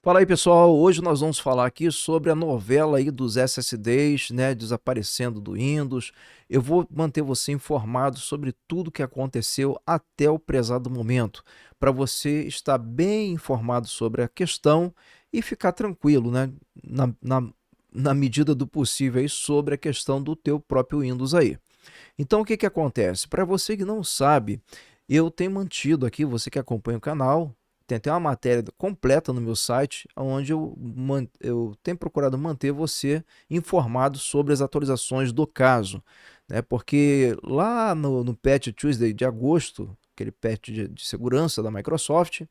Fala aí, pessoal. Hoje nós vamos falar aqui sobre a novela aí dos SSDs, né, desaparecendo do Windows. Eu vou manter você informado sobre tudo que aconteceu até o prezado momento, para você estar bem informado sobre a questão e ficar tranquilo, né, na, na, na medida do possível aí sobre a questão do teu próprio Windows aí. Então, o que que acontece? Para você que não sabe, eu tenho mantido aqui, você que acompanha o canal, tem até uma matéria completa no meu site, onde eu tenho procurado manter você informado sobre as atualizações do caso, né? Porque lá no Patch Tuesday de agosto, aquele patch de segurança da Microsoft,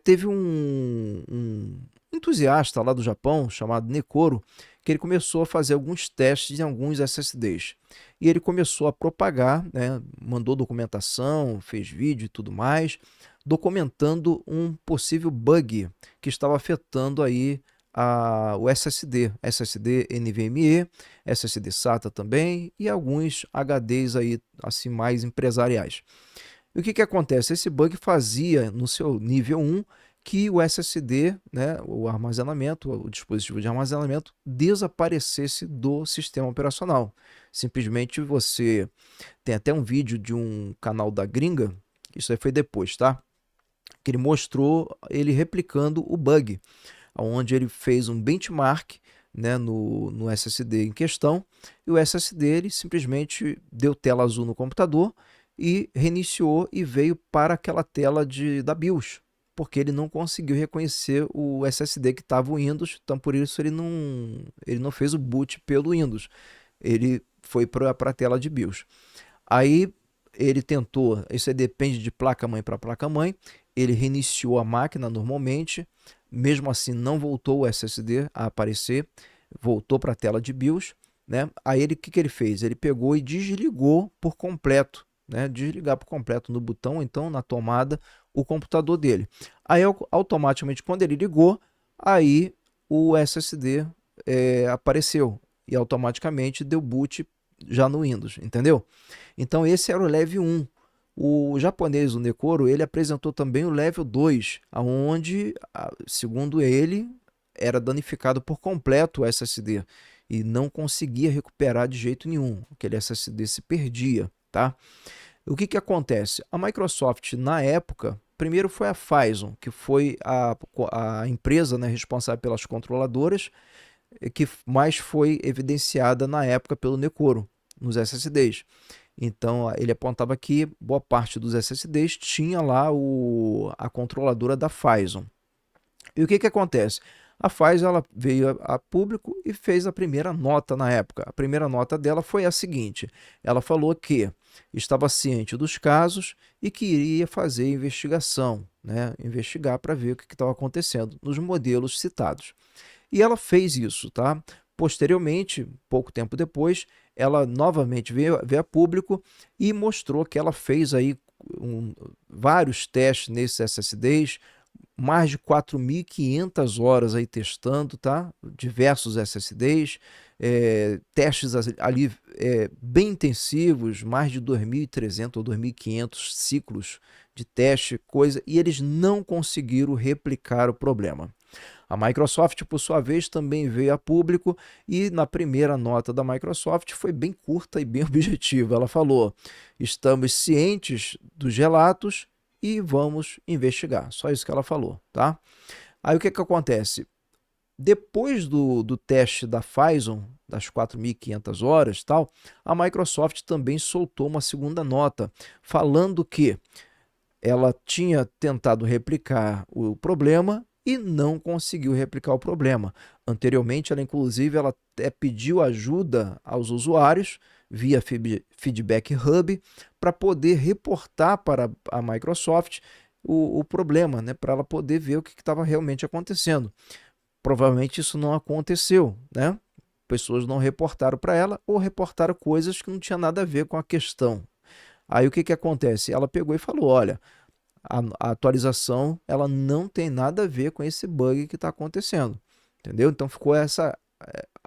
teve um entusiasta lá do Japão, chamado Nekoro, que ele começou a fazer alguns testes em alguns SSDs. E ele começou a propagar, né, mandou documentação, fez vídeo e tudo mais, documentando um possível bug que estava afetando aí o SSD NVMe, SSD SATA também e alguns HDs aí assim mais empresariais. E o que que acontece? Esse bug fazia no seu nível 1 que o SSD, né, o armazenamento, o dispositivo de armazenamento, desaparecesse do sistema operacional. Simplesmente você tem até um vídeo de um canal da gringa, isso aí foi depois, tá? Que ele mostrou ele replicando o bug, onde ele fez um benchmark, né, no SSD em questão, e o SSD ele simplesmente deu tela azul no computador e reiniciou e veio para aquela tela da BIOS, porque ele não conseguiu reconhecer o SSD que estava o Windows, então por isso ele não fez o boot pelo Windows, ele foi para a tela de BIOS. Aí ele tentou, isso aí depende de placa-mãe para placa-mãe, ele reiniciou a máquina normalmente, mesmo assim não voltou o SSD a aparecer, voltou para a tela de BIOS, né? Aí o que ele fez? Ele pegou e desligou por completo, né? Desligar por completo no botão, ou então na tomada, o computador dele. Aí automaticamente quando ele ligou, aí o SSD apareceu e automaticamente deu boot já no Windows, entendeu? Então esse era o level 1. O japonês, o Nekoro, ele apresentou também o level 2, aonde, segundo ele, era danificado por completo o SSD e não conseguia recuperar de jeito nenhum. Aquele SSD se perdia, tá? O que que acontece? A Microsoft, na época, primeiro foi a Phison, que foi a empresa, né, responsável pelas controladoras, que mais foi evidenciada na época pelo Nekoro, nos SSDs. Então ele apontava que boa parte dos SSDs tinha lá a controladora da Phison. E o que que acontece? A Phison ela veio a público e fez a primeira nota na época. A primeira nota dela foi a seguinte: ela falou que estava ciente dos casos e que iria fazer investigação, né? Investigar para ver o que estava acontecendo nos modelos citados. E ela fez isso, tá? Posteriormente, pouco tempo depois, ela novamente veio a público e mostrou que ela fez aí vários testes nesses SSDs, mais de 4.500 horas aí testando, tá? Diversos SSDs, testes ali bem intensivos, mais de 2.300 ou 2.500 ciclos de teste, coisa, e eles não conseguiram replicar o problema. A Microsoft, por sua vez, também veio a público e na primeira nota da Microsoft foi bem curta e bem objetiva. Ela falou: estamos cientes dos relatos e vamos investigar. Só isso que ela falou, tá? Aí o que que acontece? Depois do teste da Phison, das 4.500 horas, tal, a Microsoft também soltou uma segunda nota, falando que ela tinha tentado replicar o problema e não conseguiu replicar o problema. Anteriormente, ela inclusive ela até pediu ajuda aos usuários via Feedback Hub para poder reportar para a Microsoft o problema, né, para ela poder ver o que estava realmente acontecendo. Provavelmente isso não aconteceu, né? Pessoas não reportaram para ela ou reportaram coisas que não tinha nada a ver com a questão. Aí o que que acontece? Ela pegou e falou: olha, a atualização ela não tem nada a ver com esse bug que está acontecendo, entendeu? Então ficou essa.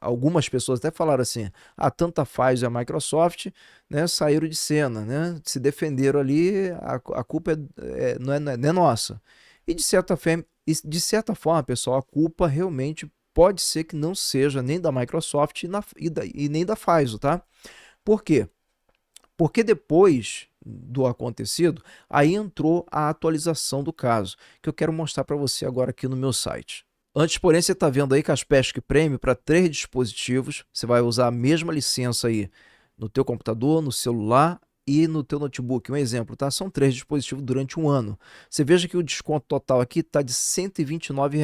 Algumas pessoas até falaram assim: tanta faz a Microsoft, né, saíram de cena, né, se defenderam ali, a culpa não é nossa. E E de certa forma, pessoal, a culpa realmente pode ser que não seja nem da Microsoft e nem da FISO, tá? Por quê? Porque depois do acontecido, aí entrou a atualização do caso, que eu quero mostrar para você agora aqui no meu site. Antes, porém, você está vendo aí Kaspersky Premium para 3 dispositivos. Você vai usar a mesma licença aí no teu computador, no celular e no teu notebook. Um exemplo, tá? São 3 dispositivos durante um ano. Você veja que o desconto total aqui está de R$ 129.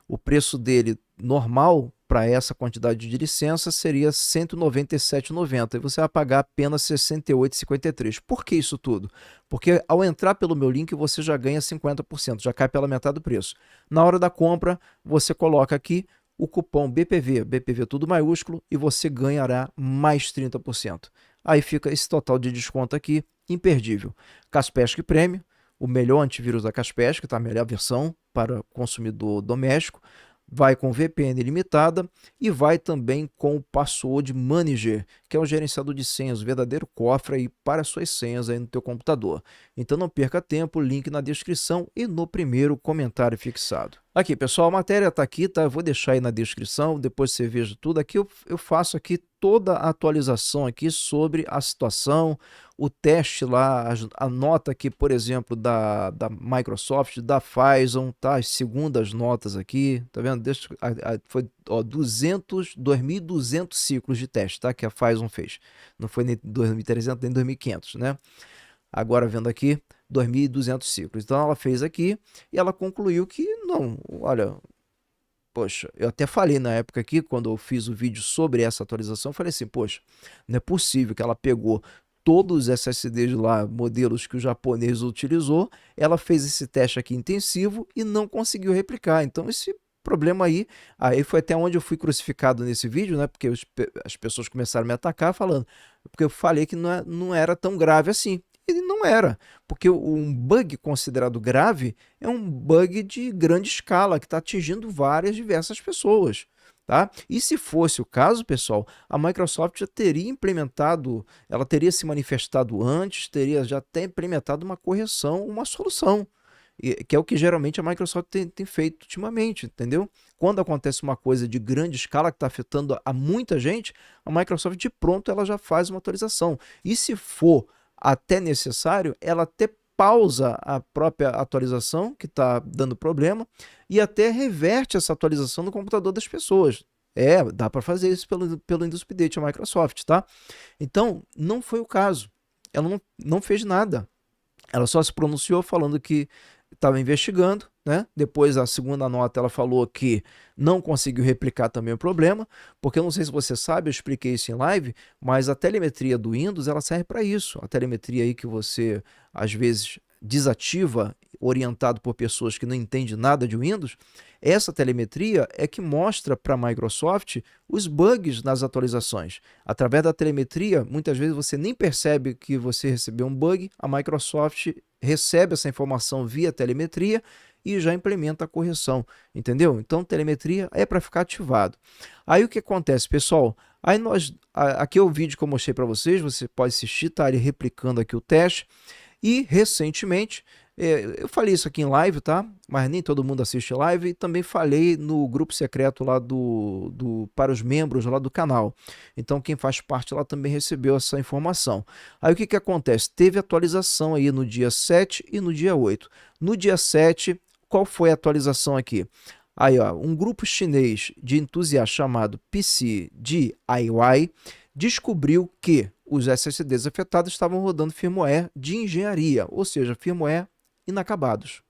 O preço dele normal para essa quantidade de licença seria R$ 197,90 e você vai pagar apenas R$ 68,53. Por que isso tudo? Porque ao entrar pelo meu link você já ganha 50%, já cai pela metade do preço. Na hora da compra, você coloca aqui o cupom BPV, BPV tudo maiúsculo, e você ganhará mais 30%. Aí fica esse total de desconto aqui, imperdível. Kaspersky Premium, o melhor antivírus da Kaspersky, tá? A melhor versão para consumidor doméstico. Vai com VPN limitada e vai também com o Password Manager, que é um gerenciador de senhas, o verdadeiro cofre aí para suas senhas aí no teu computador. Então não perca tempo, link na descrição e no primeiro comentário fixado. Aqui, pessoal, a matéria está aqui, tá? Eu vou deixar aí na descrição, depois você veja tudo. Aqui eu faço aqui toda a atualização aqui sobre a situação, o teste lá, a nota aqui, por exemplo, da Microsoft, da Phison, tá? As segundas notas aqui, tá vendo? Foi 2.200 ciclos de teste, tá? Que a Phison fez. Não foi nem 2.300 nem 2.500, né? Agora vendo aqui, 2.200 ciclos. Então ela fez aqui e ela concluiu que não, olha, poxa, eu até falei na época aqui, quando eu fiz o vídeo sobre essa atualização, eu falei assim, poxa, não é possível que ela pegou todos os SSDs lá, modelos que o japonês utilizou, ela fez esse teste aqui intensivo e não conseguiu replicar. Então esse problema aí foi até onde eu fui crucificado nesse vídeo, né? Porque as pessoas começaram a me atacar falando, porque eu falei que não era tão grave assim. Ele não era, porque um bug considerado grave é um bug de grande escala que está atingindo diversas pessoas. Tá? E se fosse o caso, pessoal, a Microsoft já teria implementado, ela teria se manifestado antes, teria já até implementado uma correção, uma solução, que é o que geralmente a Microsoft tem feito ultimamente, entendeu? Quando acontece uma coisa de grande escala que está afetando a muita gente, a Microsoft de pronto ela já faz uma atualização. E se for até necessário, ela até pausa a própria atualização que está dando problema e até reverte essa atualização no computador das pessoas. Dá para fazer isso pelo Windows Update, a Microsoft, tá? Então, não foi o caso. Ela não fez nada. Ela só se pronunciou falando que estava investigando, né? Depois a segunda nota ela falou que não conseguiu replicar também o problema, porque eu não sei se você sabe, eu expliquei isso em live, mas a telemetria do Windows ela serve para isso. A telemetria aí que você às vezes desativa, orientado por pessoas que não entendem nada de Windows, essa telemetria é que mostra para a Microsoft os bugs nas atualizações. Através da telemetria, muitas vezes você nem percebe que você recebeu um bug, a Microsoft recebe essa informação via telemetria e já implementa a correção, entendeu? Então, telemetria é para ficar ativado. Aí o que acontece, pessoal? Aqui é o vídeo que eu mostrei para vocês, você pode assistir, tá? Ele replicando aqui o teste. E recentemente, eu falei isso aqui em live, tá? Mas nem todo mundo assiste live. E também falei no grupo secreto lá para os membros lá do canal. Então quem faz parte lá também recebeu essa informação. Aí o que acontece? Teve atualização aí no dia 7 e no dia 8. No dia 7, qual foi a atualização aqui? Aí, ó, um grupo chinês de entusiastas chamado PC DIY descobriu que os SSDs afetados estavam rodando firmware de engenharia, ou seja, firmware inacabados.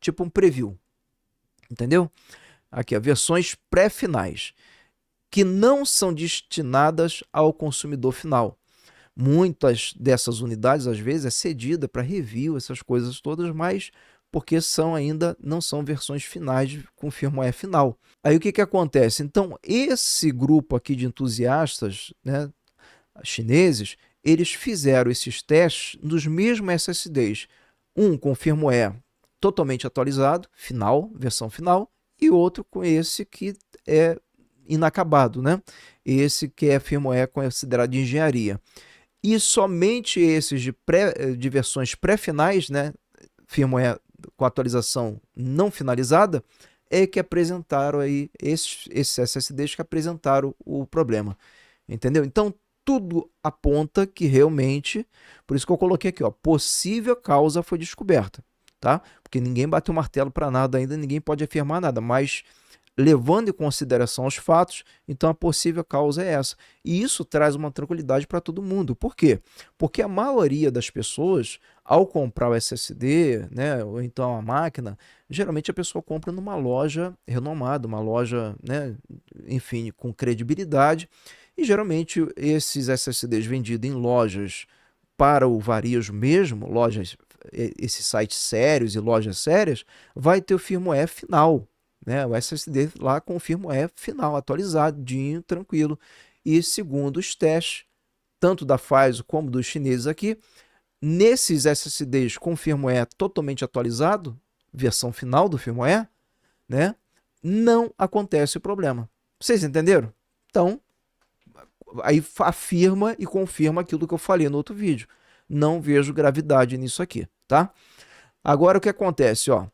Tipo um preview. Entendeu? Aqui, versões pré-finais, que não são destinadas ao consumidor final. Muitas dessas unidades, às vezes, é cedida para review, essas coisas todas, mas porque não são versões finais com firmware final. Aí o que acontece? Então, esse grupo aqui de entusiastas, né, chineses, eles fizeram esses testes nos mesmos SSDs, um com firmware totalmente atualizado, versão final, e outro com esse que é inacabado, né? Esse que é firmware considerado de engenharia. E somente esses de versões pré-finais, né, firmware com a atualização não finalizada, é que apresentaram aí esses SSDs que apresentaram o problema, entendeu? Então, tudo aponta que realmente, por isso que eu coloquei aqui, ó, possível causa foi descoberta, tá? Porque ninguém bateu o martelo para nada ainda, ninguém pode afirmar nada, mas levando em consideração os fatos, então a possível causa é essa. E isso traz uma tranquilidade para todo mundo. Por quê? Porque a maioria das pessoas, ao comprar o SSD, né, ou então a máquina, geralmente a pessoa compra numa loja renomada, uma loja, né, enfim, com credibilidade. E geralmente esses SSDs vendidos em lojas para o varejo mesmo, lojas, esses sites sérios e lojas sérias, vai ter o firmware final, né? O SSD lá com o firmware final, atualizadinho, tranquilo. E segundo os testes, tanto da Pfizer como dos chineses aqui, nesses SSDs com firmware totalmente atualizado, versão final do firmware, né? Não acontece o problema. Vocês entenderam? Então, aí afirma e confirma aquilo que eu falei no outro vídeo. Não vejo gravidade nisso aqui, tá? Agora o que acontece, ó?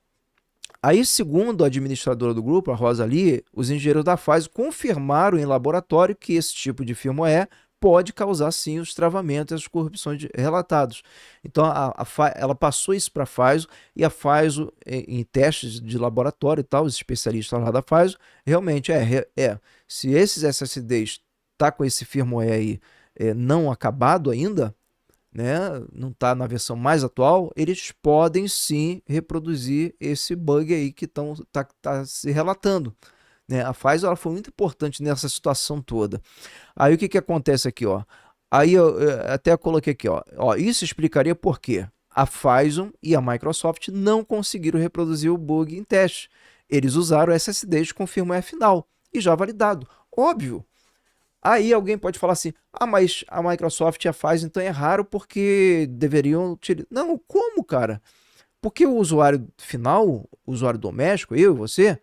Aí, segundo a administradora do grupo, a Rosalie, os engenheiros da Pfizer confirmaram em laboratório que esse tipo de firmware pode causar sim os travamentos e as corrupções relatados. Então, ela passou isso para a Pfizer e a Pfizer, em testes de laboratório e tal, os especialistas lá da Pfizer, realmente se esses SSDs tá com esse firmware aí não acabado ainda, né, não está na versão mais atual, eles podem sim reproduzir esse bug aí que tá se relatando, né? A Pfizer ela foi muito importante nessa situação toda. Aí o que acontece aqui, ó? Aí eu até coloquei aqui, ó, isso explicaria por quê a Pfizer e a Microsoft não conseguiram reproduzir o bug em teste. Eles usaram SSDs com firmware final e já validado. Óbvio. Aí alguém pode falar assim, mas a Microsoft já faz, então é raro porque deveriam utilizar. Não, como, cara? Porque o usuário final, o usuário doméstico, eu e você,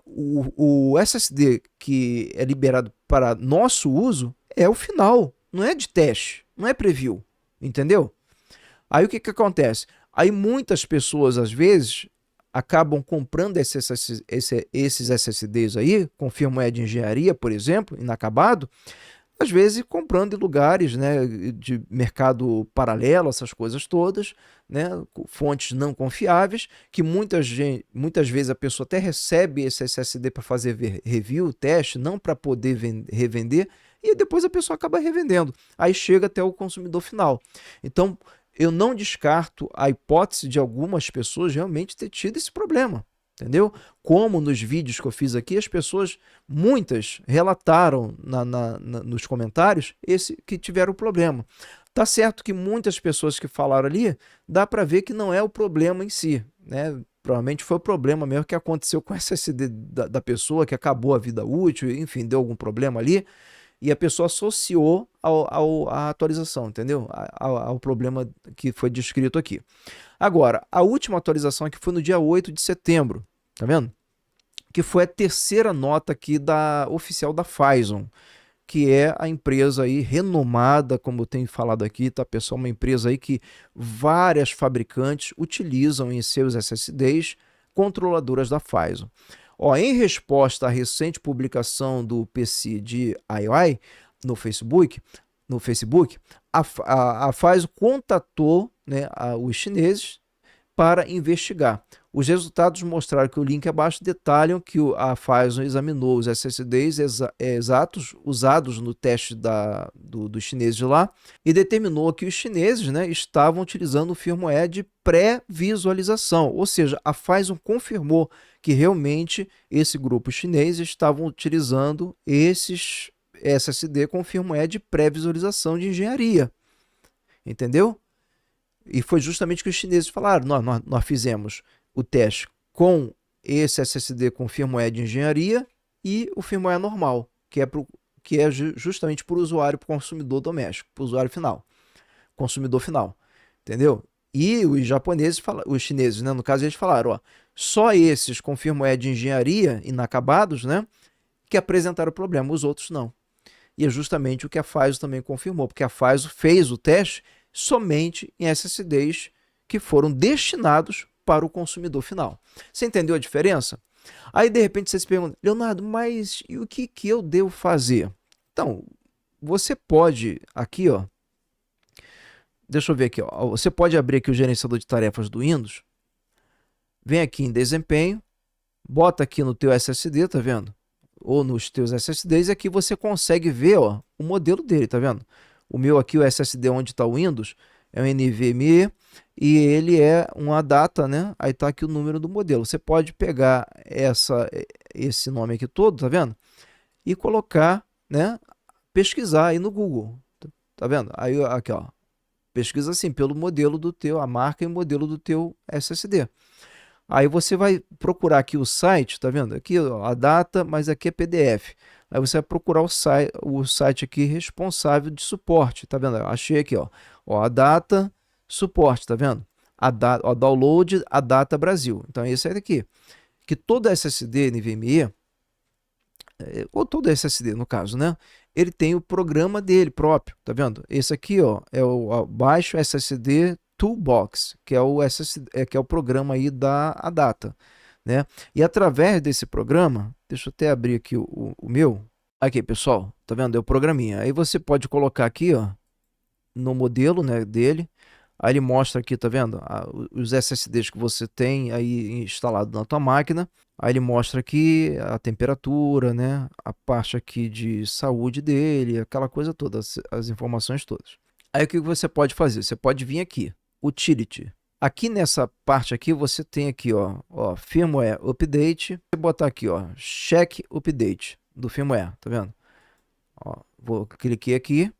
o SSD que é liberado para nosso uso é o final, não é de teste, não é preview, entendeu? Aí o que acontece? Aí muitas pessoas, às vezes, acabam comprando esses SSDs aí, com firmware de engenharia, por exemplo, inacabado, às vezes comprando em lugares, né, de mercado paralelo, essas coisas todas, né, fontes não confiáveis, que muitas vezes a pessoa até recebe esse SSD para fazer review, teste, não para poder revender, e depois a pessoa acaba revendendo. Aí chega até o consumidor final. Então, eu não descarto a hipótese de algumas pessoas realmente ter tido esse problema, entendeu? Como nos vídeos que eu fiz aqui, as pessoas, muitas, relataram nos comentários que tiveram o problema. Tá certo que muitas pessoas que falaram ali, dá para ver que não é o problema em si, né? Provavelmente foi o problema mesmo que aconteceu com o SSD da pessoa, que acabou a vida útil, enfim, deu algum problema ali, e a pessoa associou à atualização, entendeu? Ao problema que foi descrito aqui. Agora, a última atualização aqui foi no dia 8 de setembro, tá vendo? Que foi a terceira nota aqui oficial da Phison, que é a empresa aí renomada, como eu tenho falado aqui, tá, pessoal? Uma empresa aí que várias fabricantes utilizam em seus SSDs controladoras da Phison. Ó, em resposta à recente publicação do PC de AI no Facebook, a Phison contatou, né, os chineses para investigar. Os resultados mostraram que o link abaixo detalham que a Phison examinou os SSDs exatos usados no teste dos chineses lá e determinou que os chineses, né, estavam utilizando o firmware de pré-visualização, ou seja, a Phison confirmou que realmente esse grupo chinês estavam utilizando esses SSD com firmware de pré-visualização de engenharia, entendeu? E foi justamente o que os chineses falaram, nós fizemos o teste com esse SSD com firmware de engenharia e o firmware normal, que é justamente para o usuário, para o consumidor doméstico, para o usuário final, consumidor final, entendeu? E os japoneses, os chineses, né, no caso, eles falaram, ó, só esses com firmware de engenharia inacabados, né, que apresentaram o problema, os outros não. E é justamente o que a Phison também confirmou, porque a Phison fez o teste somente em SSDs que foram destinados para o consumidor final. Você entendeu a diferença? Aí, de repente, você se pergunta, Leonardo, mas e o que eu devo fazer? Então, você pode, aqui, ó, deixa eu ver aqui, ó, você pode abrir aqui o gerenciador de tarefas do Windows, vem aqui em desempenho, bota aqui no teu SSD, tá vendo? Ou nos teus SSDs, e aqui você consegue ver, ó, o modelo dele, tá vendo? O meu aqui, o SSD onde está o Windows, é um NVMe e ele é uma data, né? Aí tá aqui o número do modelo. Você pode pegar esse nome aqui todo, tá vendo? E colocar, né? Pesquisar aí no Google, tá vendo? Aí aqui, ó, pesquisa assim pelo modelo do teu, a marca e o modelo do teu SSD. Aí você vai procurar aqui o site, tá vendo? Aqui ó, a data, mas aqui é PDF. Aí você vai procurar o site aqui responsável de suporte, tá vendo? Eu achei aqui, ó, a data, suporte, tá vendo? Ó, download, a data Brasil. Então esse é aqui. Que todo SSD NVMe, ou todo SSD no caso, né? Ele tem o programa dele próprio, tá vendo? Esse aqui, ó, é o baixo SSD Toolbox, que é o SSD, que é o programa aí da Adata, né? E através desse programa, deixa eu até abrir aqui o meu. Aqui, pessoal, tá vendo? É o programinha. Aí você pode colocar aqui, ó, no modelo, né, dele. Aí ele mostra aqui, tá vendo? Os SSDs que você tem aí instalado na tua máquina. Aí ele mostra aqui a temperatura, né? A parte aqui de saúde dele, aquela coisa toda, as informações todas. Aí o que você pode fazer? Você pode vir aqui, Utility. Aqui nessa parte aqui você tem aqui, ó, Firmware Update. Você botar aqui, ó, Check Update do firmware, tá vendo? Ó, cliquei aqui.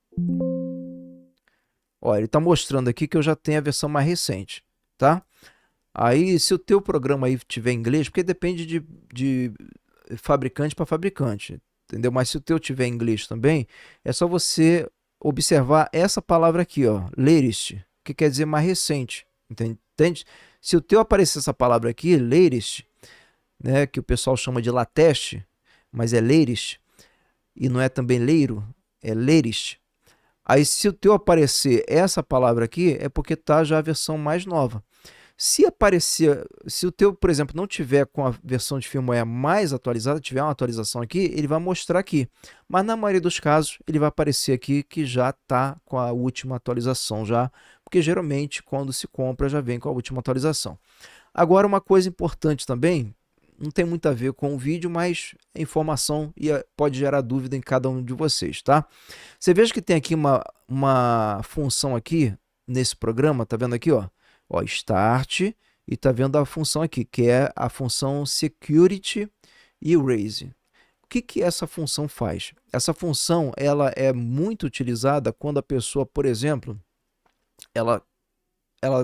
Ó, ele está mostrando aqui que eu já tenho a versão mais recente, tá? Aí, se o teu programa aí tiver inglês, porque depende de fabricante para fabricante, entendeu? Mas se o teu tiver inglês também, é só você observar essa palavra aqui, ó, latest, que quer dizer mais recente, entende? Se o teu aparecer essa palavra aqui, latest, né, que o pessoal chama de latest, mas é latest, e não é também leiro, é latest. Aí, se o teu aparecer essa palavra aqui, é porque tá já a versão mais nova. Se aparecer, se o teu, por exemplo, não tiver com a versão de firmware mais atualizada, tiver uma atualização aqui, ele vai mostrar aqui. Mas na maioria dos casos, ele vai aparecer aqui que já está com a última atualização já, porque geralmente quando se compra já vem com a última atualização. Agora, uma coisa importante também, não tem muito a ver com o vídeo, mas é informação e pode gerar dúvida em cada um de vocês, tá? Você veja que tem aqui uma função aqui nesse programa, tá vendo aqui, ó? Ó, Start, e tá vendo a função aqui, que é a função Security Erase. O que essa função faz? Essa função ela é muito utilizada quando a pessoa, por exemplo, ela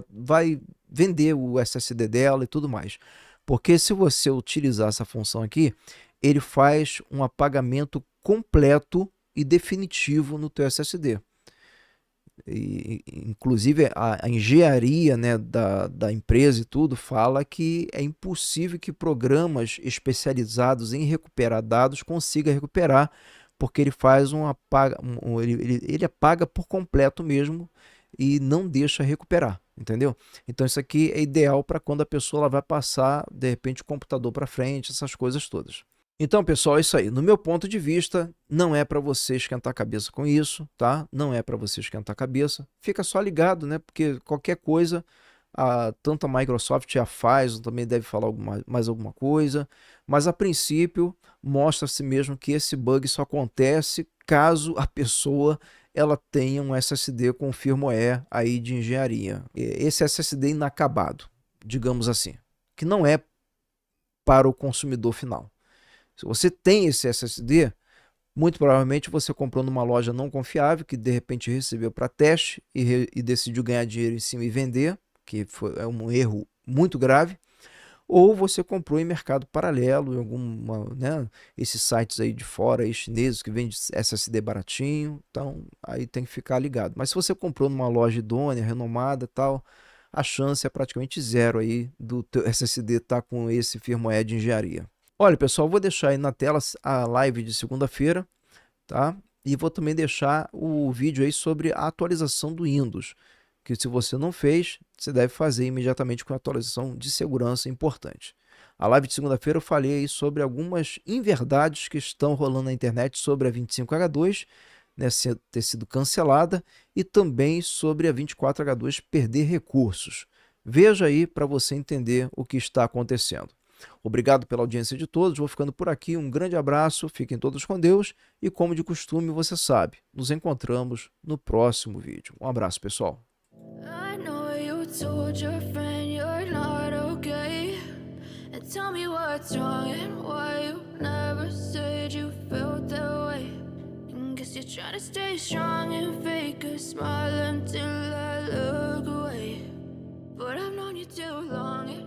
vai vender o SSD dela e tudo mais. Porque se você utilizar essa função aqui, ele faz um apagamento completo e definitivo no teu SSD. Inclusive a engenharia, né, da empresa e tudo fala que é impossível que programas especializados em recuperar dados consiga recuperar, porque ele faz ele apaga por completo mesmo e não deixa recuperar, entendeu? Então isso aqui é ideal para quando a pessoa ela vai passar de repente o computador para frente, essas coisas todas. Então, pessoal, é isso aí. No meu ponto de vista, não é para você esquentar a cabeça com isso, tá? Não é para você esquentar a cabeça. Fica só ligado, né? Porque qualquer coisa, tanto a Microsoft já faz, também deve falar mais alguma coisa. Mas, a princípio, mostra-se mesmo que esse bug só acontece caso a pessoa ela tenha um SSD com firmware aí de engenharia. Esse SSD inacabado, digamos assim, que não é para o consumidor final. Se você tem esse SSD, muito provavelmente você comprou numa loja não confiável, que de repente recebeu para teste e decidiu ganhar dinheiro em cima e vender, que é um erro muito grave, ou você comprou em mercado paralelo, em alguma, né, esses sites aí de fora, aí chineses, que vendem SSD baratinho, então aí tem que ficar ligado. Mas se você comprou numa loja idônea, renomada tal, a chance é praticamente zero aí do teu SSD estar com esse firmware de engenharia. Olha, pessoal, vou deixar aí na tela a live de segunda-feira, tá? E vou também deixar o vídeo aí sobre a atualização do Windows, que se você não fez, você deve fazer imediatamente com a atualização de segurança importante. A live de segunda-feira eu falei aí sobre algumas inverdades que estão rolando na internet sobre a 25H2, né, ter sido cancelada, e também sobre a 24H2 perder recursos. Veja aí para você entender o que está acontecendo. Obrigado pela audiência de todos, vou ficando por aqui, um grande abraço, fiquem todos com Deus e, como de costume, você sabe, nos encontramos no próximo vídeo. Um abraço, pessoal. I know you told your friend you're not okay. And tell me what's wrong and why you never said you felt that way. And guess you're trying to stay strong and fake a smile until I look away. But I've known you too long.